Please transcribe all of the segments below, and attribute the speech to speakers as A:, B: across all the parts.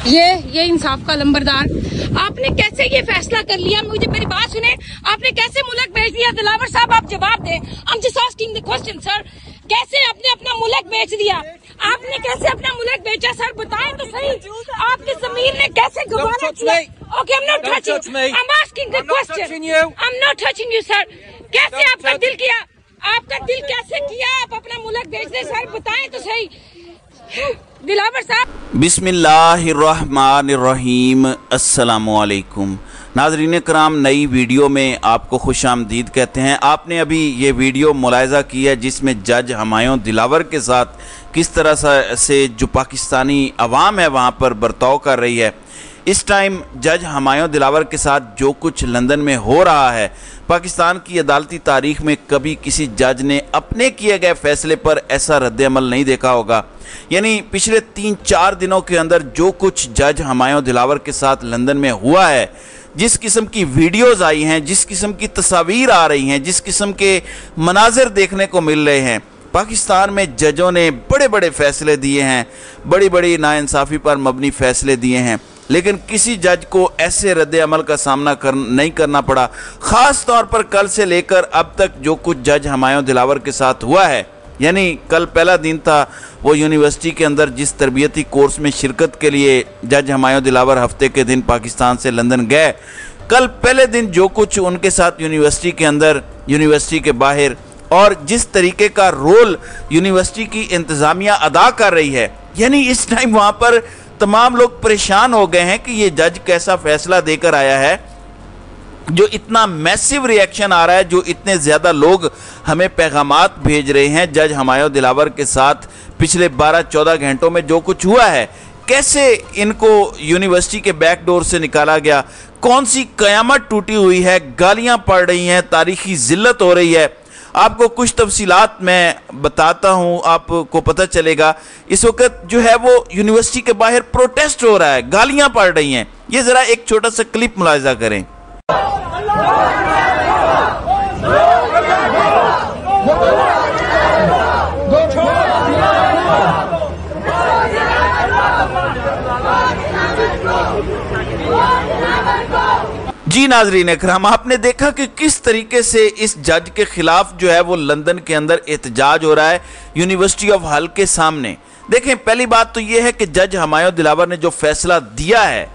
A: ये इंसाफ का लंबरदार, आपने कैसे ये फैसला कर लिया? मुझे मेरी बात सुने, आपने कैसे मुल्क भेज दिया? दिलावर साहब आप जवाब दें। I'm just asking the question, sir. कैसे आपने अपना मुल्क बेच दिया? आपने कैसे अपना मुल्क बेचा सर? बताएं तो सही, आपके जमीर ने कैसे गवाना किया? Okay, I'm not touching. I'm asking the question. I'm not touching you, sir. कैसे आपका दिल किया? आपका दिल कैसे किया आप अपना मुल्क बेच दे सर? बताएं तो सही दिलावर साहब।
B: बिस्मिल्लाहिर्रहमानिर्रहीम। अस्सलामुअलैकुम नाज़रीन कराम, नई वीडियो में आपको खुशामदीद कहते हैं। आपने अभी ये वीडियो मुलाहिज़ा की है जिसमें जज हुमायूं दिलावर के साथ किस तरह से जो पाकिस्तानी अवाम है वहाँ पर बर्ताव कर रही है। इस टाइम जज हुमायूं दिलावर के साथ जो कुछ लंदन में हो रहा है, पाकिस्तान की अदालती तारीख में कभी किसी जज ने अपने किए गए फैसले पर ऐसा रद्द-ए-अमल नहीं देखा होगा। यानी पिछले 3-4 दिनों के अंदर जो कुछ जज हुमायूं दिलावर के साथ लंदन में हुआ है, जिस किस्म की वीडियोज़ आई हैं, जिस किस्म की तस्वीर आ रही हैं, जिस किस्म के मनाजिर देखने को मिल रहे हैं, पाकिस्तान में जजों ने बड़े बड़े फ़ैसले दिए हैं, बड़ी बड़ी नाइंसाफ़ी पर मबनी फ़ैसले दिए हैं, लेकिन किसी जज को ऐसे रद्द-ए-अमल का सामना नहीं करना पड़ा। ख़ास तौर पर कल से लेकर अब तक जो कुछ जज हुमायूं दिलावर के साथ हुआ है, यानी कल पहला दिन था, वो यूनिवर्सिटी के अंदर जिस तरबियती कोर्स में शिरकत के लिए जज हुमायूं दिलावर हफ्ते के दिन पाकिस्तान से लंदन गए, कल पहले दिन जो कुछ उनके साथ यूनिवर्सिटी के अंदर, यूनिवर्सिटी के बाहर, और जिस तरीके का रोल यूनिवर्सिटी की इंतज़ामिया अदा कर रही है, यानी इस टाइम वहाँ पर तमाम लोग परेशान हो गए हैं कि ये जज कैसा फ़ैसला देकर आया है, जो इतना मैसिव रिएक्शन आ रहा है, जो इतने ज़्यादा लोग हमें पैगामात भेज रहे हैं जज हुमायूं दिलावर के साथ पिछले 12-14 घंटों में जो कुछ हुआ है, कैसे इनको यूनिवर्सिटी के बैक डोर से निकाला गया, कौन सी क़यामत टूटी हुई है, गालियां पड़ रही हैं, तारीखी ज़िल्लत हो रही है। आपको कुछ तफसीलात मैं बताता हूँ, आपको पता चलेगा। इस वक्त जो है वो यूनिवर्सिटी के बाहर प्रोटेस्ट हो रहा है, गालियां पड़ रही हैं। ये ज़रा एक छोटा सा क्लिप मुलाहिज़ा करें। जी नाजरीन इकराम, आपने देखा कि किस तरीके से इस जज के खिलाफ जो है वो लंदन के अंदर एहतजाज हो रहा है यूनिवर्सिटी ऑफ हल के सामने। देखें, पहली बात तो ये है कि जज हुमायूं दिलावर ने जो फैसला दिया है,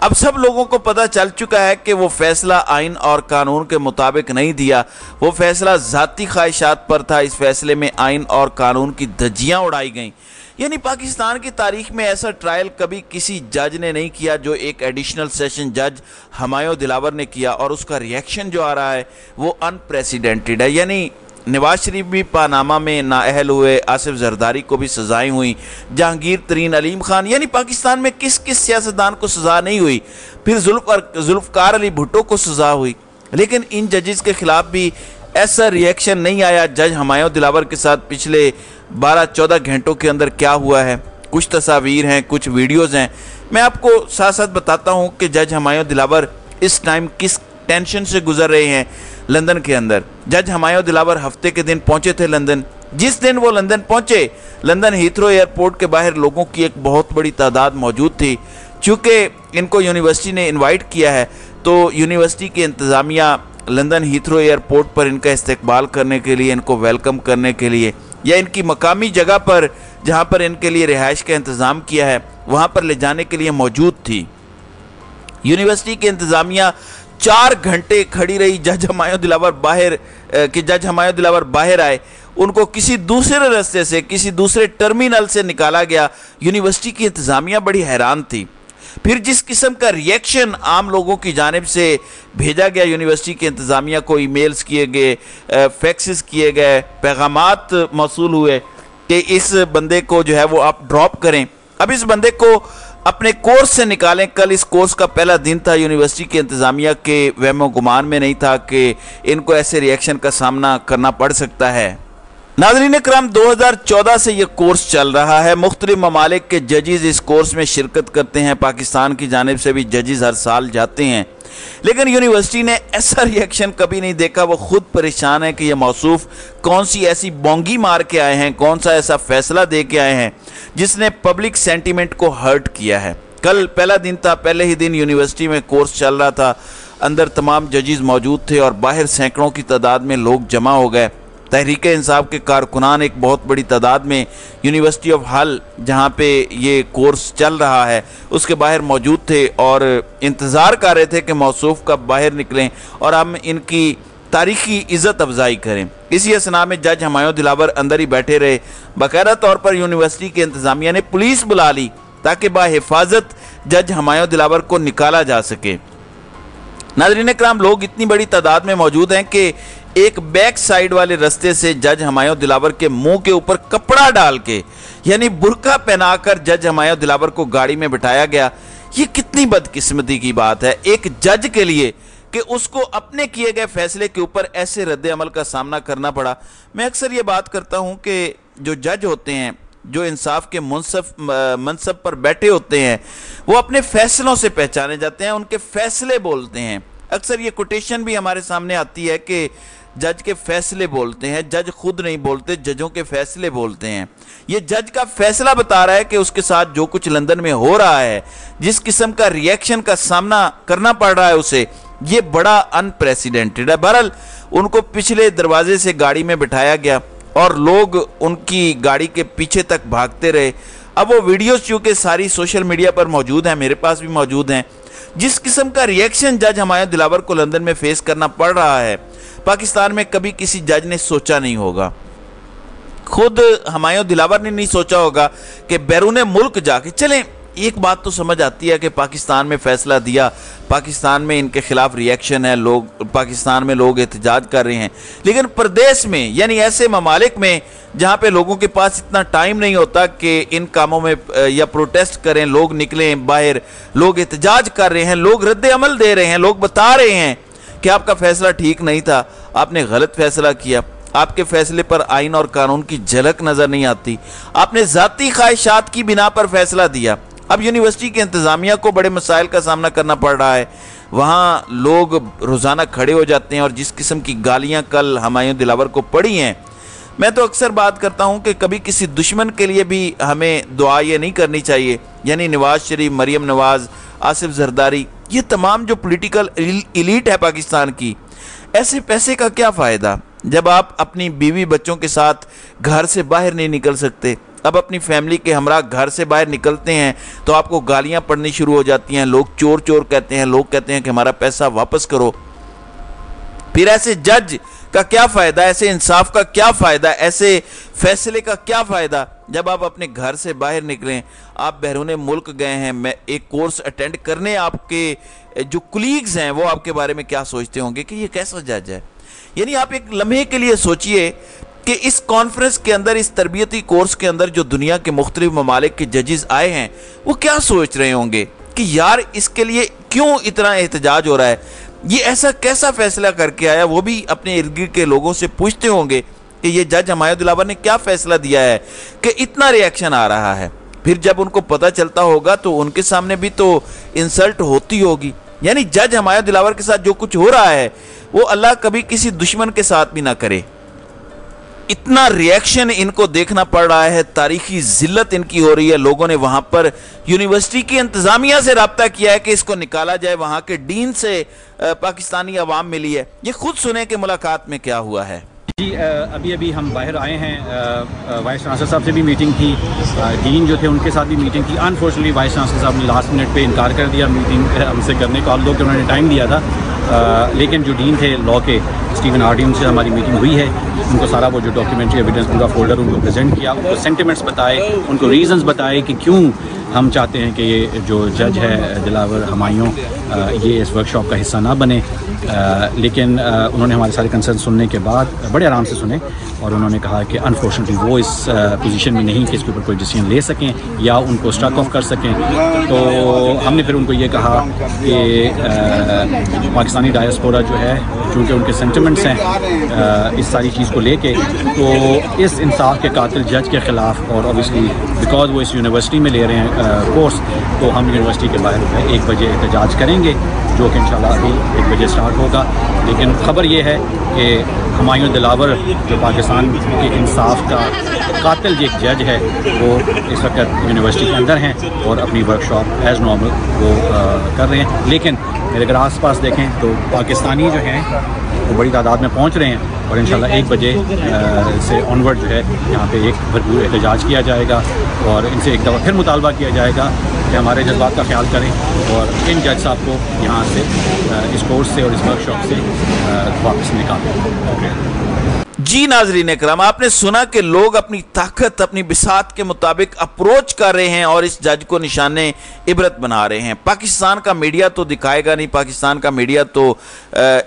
B: अब सब लोगों को पता चल चुका है कि वो फैसला आइन और कानून के मुताबिक नहीं दिया, वो फैसला ज़ाती ख्वाहिशात पर था। इस फैसले में आइन और कानून की धज्जियाँ उड़ाई गईं। यानी पाकिस्तान की तारीख में ऐसा ट्रायल कभी किसी जज ने नहीं किया जो एक एडिशनल सेशन जज हुमायूं दिलावर ने किया, और उसका रिएक्शन जो आ रहा है वो अनप्रेसिडेंटेड है। यानी नवाज शरीफ भी पानामा में नाअहल हुए, आसिफ जरदारी को भी सजाएं हुई, जहांगीर तरीन अलीम खान, यानी पाकिस्तान में किस किस सियासतदान को सज़ा नहीं हुई, फिर जुल्फ़कार अली भुट्टो को सज़ा हुई, लेकिन इन जजेस के ख़िलाफ़ भी ऐसा रिएक्शन नहीं आया। जज हुमायूं दिलावर के साथ पिछले 12-14 घंटों के अंदर क्या हुआ है, कुछ तस्वीर हैं, कुछ वीडियोज़ हैं, मैं आपको साथ साथ बताता हूँ कि जज हुमायूं दिलावर इस टाइम किस टेंशन से गुजर रहे हैं लंदन के अंदर। जज हुमायूं दिलावर हफ्ते के दिन पहुंचे थे लंदन। जिस दिन वो लंदन पहुंचे, लंदन हीथ्रो एयरपोर्ट के बाहर लोगों की एक बहुत बड़ी तादाद मौजूद थी। चूँकि इनको यूनिवर्सिटी ने इनवाइट किया है, तो यूनिवर्सिटी की इंतज़ामिया लंदन हीथ्रो एयरपोर्ट पर इनका इस्तकबाल करने के लिए, इनको वेलकम करने के लिए, या इनकी मकामी जगह पर जहाँ पर इनके लिए रिहाइश का इंतज़ाम किया है वहाँ पर ले जाने के लिए मौजूद थी। यूनिवर्सिटी की इंतज़ामिया 4 घंटे खड़ी रही जज हुमायूं दिलावर बाहर, कि जज हुमायूं दिलावर बाहर आए, उनको किसी दूसरे रास्ते से, किसी दूसरे टर्मिनल से निकाला गया। यूनिवर्सिटी की इंतज़ामिया बड़ी हैरान थी। फिर जिस किस्म का रिएक्शन आम लोगों की जानिब से भेजा गया यूनिवर्सिटी की इंतज़ामिया को, ईमेल्स किए गए, फैक्सेस किए गए, पैगामात मौसूल हुए कि इस बंदे को जो है वो आप ड्रॉप करें, अब इस बंदे को अपने कोर्स से निकालें। कल इस कोर्स का पहला दिन था, यूनिवर्सिटी की इंतज़ामिया के वहमो गुमान में नहीं था कि इनको ऐसे रिएक्शन का सामना करना पड़ सकता है। नाज़रीन इकराम, 2014 से ये कोर्स चल रहा है। मुख्तलिफ ममालिक के जजेस इस कोर्स में शिरकत करते हैं, पाकिस्तान की जानिब से भी जजेस हर साल जाते हैं, लेकिन यूनिवर्सिटी ने ऐसा रिएक्शन कभी नहीं देखा। वो खुद परेशान है कि ये मौसूफ कौन सी ऐसी बोंगी मार के आए हैं, कौन सा ऐसा फैसला दे के आए हैं जिसने पब्लिक सेंटीमेंट को हर्ट किया है। کل پہلا دن تھا, پہلے ہی دن یونیورسٹی میں کورس چل رہا تھا, اندر تمام ججز موجود تھے اور باہر سینکڑوں کی تعداد میں لوگ جمع ہو گئے. تحریک انصاف کے کارکنان ایک بہت بڑی تعداد میں یونیورسٹی آف حل جہاں پہ یہ کورس چل رہا ہے اس کے باہر موجود تھے اور انتظار کر رہے تھے کہ موصوف کب باہر نکلیں اور ہم ان کی تاریخی عزت افزائی کریں. اسی اثناء میں جج ہمایوں دلاور اندر ہی بیٹھے رہے. باقاعدہ طور پر یونیورسٹی کے انتظامیہ نے پولیس بلا لی تاکہ بحفاظت جج ہمایوں دلاور کو نکالا جا سکے. ناظرین اکرام, لوگ اتنی بڑی تعداد میں موجود ہیں کہ ایک بیک سائیڈ والے رستے سے جج ہمایوں دلاور کے منہ کے اوپر کپڑا ڈال کے یعنی برقع پہنا کر جج ہمایوں دلاور کو گاڑی میں بٹھایا گیا. یہ کتنی بدقسمتی کی بات ہے ایک جج کے لیے کہ اس کو اپنے کیے گئے فیصلے کے اوپر ایسے رد عمل کا سامنا کرنا پڑا. میں اکثر یہ بات کرتا ہوں کہ جو جج ہوتے ہیں, جو انصاف کے منصب پر بیٹھے ہوتے ہیں, وہ اپنے فیصلوں سے پہچانے جاتے ہیں, ان کے فیصلے بولتے ہیں. اکثر یہ کوٹیشن بھی ہمارے سامنے آتی ہے کہ جج کے فیصلے بولتے ہیں, جج خود نہیں بولتے, ججوں کے فیصلے بولتے ہیں. یہ جج کا فیصلہ بتا رہا ہے کہ اس کے ساتھ جو کچھ لندن میں ہو رہا ہے, جس قسم کا ریئیکشن کا سامنا کرنا پڑ رہا ہے اسے, یہ بڑا انپریسیڈنٹڈ ہے. بہرحال ان کو پچھلے دروازے سے گاڑی میں بٹھایا گیا اور لوگ ان کی گاڑی کے پیچھے تک بھاگتے رہے. اب وہ ویڈیوز چونکہ ساری سوشل میڈیا پر موجود ہیں, میرے پاس بھی موجود ہیں, جس قسم کا ریئیکشن جج ہمایوں دلاور کو لندن میں فیس کرنا پڑ رہا ہے پاکستان میں کبھی کسی جج نے سوچا نہیں ہوگا. خود ہمایوں دلاور نے نہیں سوچا ہوگا کہ بیرون ملک جا کے, چلیں ایک بات تو سمجھ آتی ہے کہ پاکستان میں فیصلہ دیا, پاکستان میں ان کے خلاف ریئیکشن ہے, پاکستان میں لوگ احتجاج کر رہے ہیں, لیکن پردیس میں یعنی ایسے ممالک میں جہاں پہ لوگوں کے پاس اتنا ٹائم نہیں ہوتا کہ ان کاموں میں یا پروٹیسٹ کریں, لوگ نکلیں باہر, لوگ احتجاج کر رہے ہیں, لوگ رد عمل دے رہے ہیں, لوگ بتا رہے ہیں کہ آپ کا فیصلہ ٹھیک نہیں تھا, آپ نے غلط فیصلہ کیا, آپ کے فیصلے پر آئین اور قانون کی جھلک نظر نہیں آتی, آپ نے ذاتی خواہشات کی بنا پر فیصلہ دیا. اب یونیورسٹی کے انتظامیہ کو بڑے مسائل کا سامنا کرنا پڑ رہا ہے. وہاں لوگ روزانہ کھڑے ہو جاتے ہیں اور جس قسم کی گالیاں کل ہمایوں دلاور کو پڑی ہیں, میں تو اکثر بات کرتا ہوں کہ کبھی کسی دشمن کے لیے بھی ہمیں دعا یہ نہیں کرنی چاہیے. یعنی نواز شریف, مریم نواز, آصف زرداری, یہ تمام جو پولیٹیکل ایلیٹ ہے پاکستان کی, ایسے پیسے کا کیا فائدہ جب آپ اپنی بیوی بچوں کے ساتھ گھر سے باہر نہیں نکل سکتے. اب اپنی فیملی کے ہمراہ گھر سے باہر نکلتے ہیں تو آپ کو گالیاں پڑنی شروع ہو جاتی ہیں, لوگ چور چور کہتے ہیں, لوگ کہتے ہیں کہ ہمارا پیسہ واپس کرو. پھر ایسے جج کا کیا فائدہ, ایسے انصاف کا کیا فائدہ, ایسے فیصلے کا کیا فائدہ جب آپ اپنے گھر سے باہر نکلیں, آپ بیرون ملک گئے ہیں, میں ایک کورس اٹینڈ کرنے, آپ کے جو کلیگز ہیں وہ آپ کے بارے میں کیا سوچتے ہوں گے کہ یہ کیسا جج ہے. یعنی آپ ایک لمحے کے لیے سوچئے کہ اس کانفرنس کے اندر, اس تربیتی کورس کے اندر جو دنیا کے مختلف ممالک کے ججز آئے ہیں وہ کیا سوچ رہے ہوں گے کہ یار اس کے لیے کیوں اتنا احتجاج ہو رہا ہے, یہ ایسا کیسا فیصلہ کر کے آیا. وہ بھی اپنے ارد گرد کے لوگوں سے پوچھتے ہوں گے کہ یہ جج ہمایوں دلاور نے کیا فیصلہ دیا ہے کہ اتنا ریئیکشن آ رہا ہے. پھر جب ان کو پتہ چلتا ہوگا تو ان کے سامنے بھی تو انسلٹ ہوتی ہوگی. یعنی جج ہمایوں دلاور کے ساتھ جو کچھ ہو رہا ہے وہ اللہ کبھی کسی دشمن کے ساتھ بھی نہ کرے. اتنا ریئیکشن ان کو دیکھنا پڑ رہا ہے, تاریخی ذلت ان کی ہو رہی ہے. لوگوں نے وہاں پر یونیورسٹی کی انتظامیہ سے رابطہ کیا ہے کہ اس کو نکالا جائے, وہاں کے ڈین سے پاکستانی عوام ملی ہے. یہ خود سنیں کہ ملاقات میں کیا ہوا ہے.
C: جی ابھی ہم باہر آئے ہیں, وائس چانسلر صاحب سے بھی میٹنگ تھی, ڈین جو تھے ان کے ساتھ بھی میٹنگ تھی. انفارچونیٹلی وائس چانسلر صاحب نے لاسٹ منٹ پہ انکار کر دیا میٹنگ ہم سے کرنے کا, لوگ انہوں نے ٹائم دیا تھا. لیکن جو ڈین تھے لاء کے اسٹیون ہارڈی, ان سے ہماری میٹنگ ہوئی ہے. ان کو سارا وہ جو ڈاکیومنٹری ایویڈنس پورا فولڈر ان کو پریزنٹ کیا, ان کو سینٹیمنٹس بتائے, ان کو ریزنز بتائے کہ کیوں ہم چاہتے ہیں کہ یہ جو جج ہے دلاور ہمایوں یہ اس ورک شاپ کا حصہ نہ بنے. لیکن انہوں نے ہمارے سارے کنسرن سننے کے بعد بڑے آرام سے سنے اور انہوں نے کہا کہ انفارچونیٹلی وہ اس پوزیشن میں نہیں کہ اس کے اوپر کوئی ڈیسیژن لے سکیں یا ان کو اسٹرک آف کر سکیں. تو ہم نے پھر ان کو یہ کہا کہ پاکستانی ڈائسپورا جو ہے چونکہ ان کے سینٹیمنٹس ہیں اس ساری چیز کو لے کے, تو اس انصاف کے قاتل جج کے خلاف, اور اوبیسلی بیکاز وہ اس یونیورسٹی میں لے رہے ہیں कोर्स, तो हम यूनिवर्सिटी के बाहर 1 बजे एहतजाज करेंगे, जो कि इंशाल्लाह अभी 1 बजे स्टार्ट होगा। लेकिन ख़बर ये है कि हुमायूं दिलावर जो पाकिस्तान के इंसाफ का कातिल जो एक जज है, वो इस वक्त यूनिवर्सिटी के अंदर हैं और अपनी वर्कशॉप एज़ नॉर्मल वो कर रहे हैं। लेकिन मेरे अगर आस पास देखें तो पाकिस्तानी जो हैं वो बड़ी तादाद में पहुंच रहे हैं और इंशाल्लाह 1 बजे से ऑनवर्ड जो है यहाँ पे एक भरपूर एहतजाज किया जाएगा और इनसे एक दफ़ा फिर मुतालबा किया जाएगा कि हमारे जज्बात का ख्याल करें और इन जज साहब को यहाँ से इस कोर्स से और इस वर्कशॉप से वापस निकालें।
B: जी नाजरीन इकराम, आपने सुना कि लोग अपनी ताकत, अपनी बिसात के मुताबिक अप्रोच कर रहे हैं और इस जज को निशाने इबरत बना रहे हैं। पाकिस्तान का मीडिया तो दिखाएगा नहीं, पाकिस्तान का मीडिया तो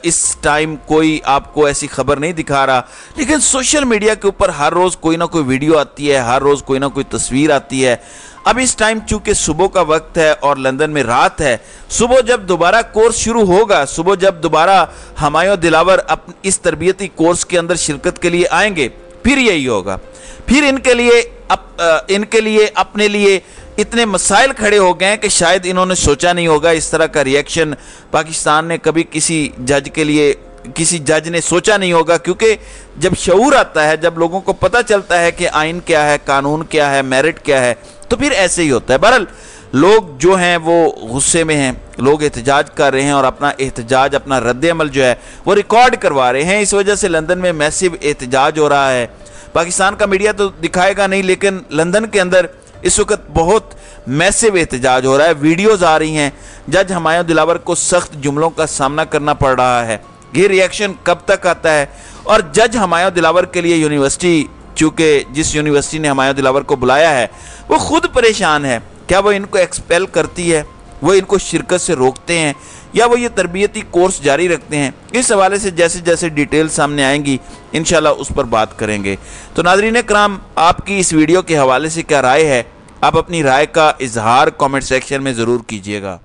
B: इस टाइम कोई आपको ऐसी खबर नहीं दिखा रहा, लेकिन सोशल मीडिया के ऊपर हर रोज़ कोई ना कोई वीडियो आती है, हर रोज़ कोई ना कोई तस्वीर आती है। अब इस टाइम चूंकि सुबह का वक्त है और लंदन में रात है, सुबह जब दोबारा कोर्स शुरू होगा, सुबह जब दोबारा हुमायूं दिलावर इस तरबियती कोर्स के अंदर शिरकत के लिए आएंगे, फिर यही होगा। फिर इनके लिए अपने लिए इतने मसाइल खड़े हो गए हैं कि शायद इन्होंने सोचा नहीं होगा। इस तरह का रिएक्शन पाकिस्तान ने कभी किसी जज ने सोचा नहीं होगा, क्योंकि जब शऊर आता है, जब लोगों को पता चलता है कि आइन क्या है, कानून क्या है, मेरिट क्या है, तो फिर ऐसे ही होता है। बहरहाल लोग जो हैं वो गुस्से में हैं, लोग एहतजाज कर रहे हैं और अपना एहतजाज, अपना रद्द-ए-अमल जो है वो रिकॉर्ड करवा रहे हैं। इस वजह से लंदन में मैसिव एहतजाज हो रहा है। पाकिस्तान का मीडिया तो दिखाएगा नहीं, लेकिन लंदन के अंदर इस वक्त बहुत मैसिव एहतजाज हो रहा है। वीडियोज़ आ रही हैं, जज हुमायूं दिलावर को सख्त जुमलों का सामना करना पड़ रहा है। ये रिएक्शन कब तक आता है? और जज हुमायूं दिलावर के लिए यूनिवर्सिटी, चूँकि जिस यूनिवर्सिटी ने हुमायूं दिलावर को बुलाया है वो खुद परेशान है। क्या वो इनको एक्सपेल करती है, वो इनको शिरकत से रोकते हैं, या वो ये तरबियती कोर्स जारी रखते हैं? इस हवाले से जैसे जैसे डिटेल सामने आएंगी इंशाल्लाह उस पर बात करेंगे। तो नाज़रीन कराम, आपकी इस वीडियो के हवाले से क्या राय है? आप अपनी राय का इजहार कमेंट सेक्शन में ज़रूर कीजिएगा।